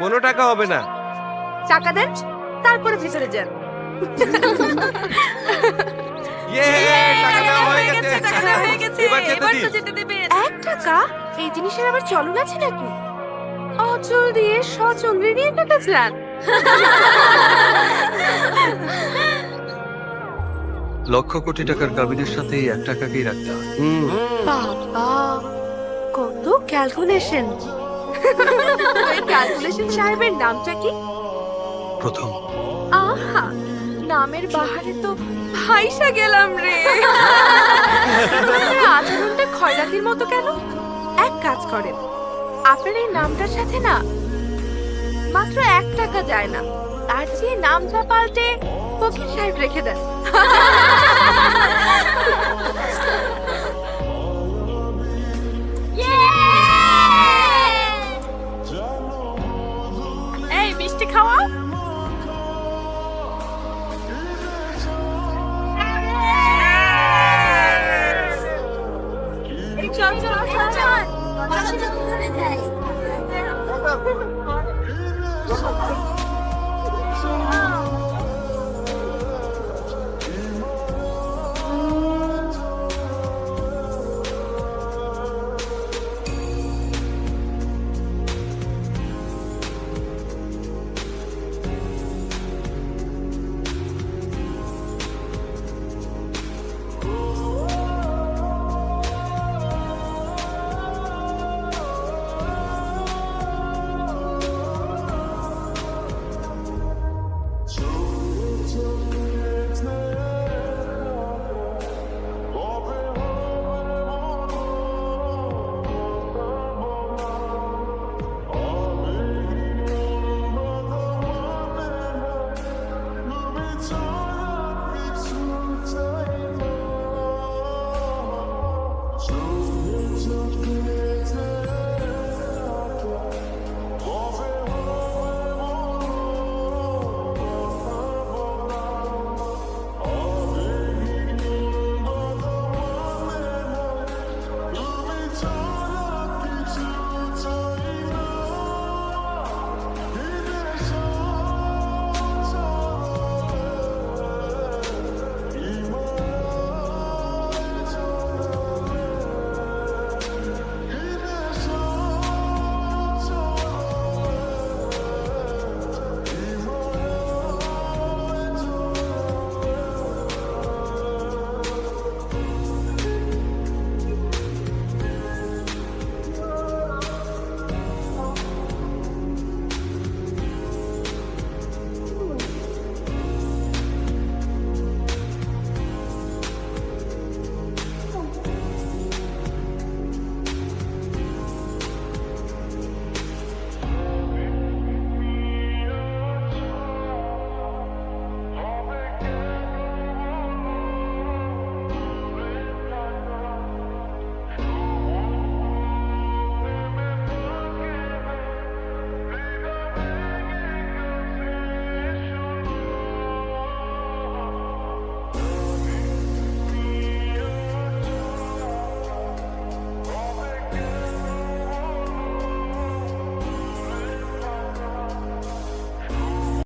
কোনো টাকা হবে না। টাকা দেন, তারপরে ভিতরে যান। ইয়ে, টাকা দেওয়া হয়ে গেছে। টাকা দেওয়া হয়ে গেছে। এবার যেতে এবার দিন। তো যেতে দেবেন। 1 টাকা? এই জিনিসের আবার চলন আছে নাকি? অচল দিয়ে সচল নিয়ে টাকা চান? লক্ষ কোটি টাকার কাবিনের সাথে এই 1 টাকাকেই রাখতে হয়। বাবা, কত ক্যালকুলেশন! ওই ক্যালকুলেশন সাহেবের নামটা কি? প্রথম আহা, নামের বাহারে তো ভাইসা গেলাম রে। আপনার আচরণটা খয়রাতির মতো কেন? এক কাজ করেন, আপনার এই নামটার সাথে না মাত্র 1 টাকা যায় না, তার চেয়ে নামটা পাল্টে ফকির সাহেব রেখে দেন। এই মিষ্টি খাওয়া। চল চল চল চল।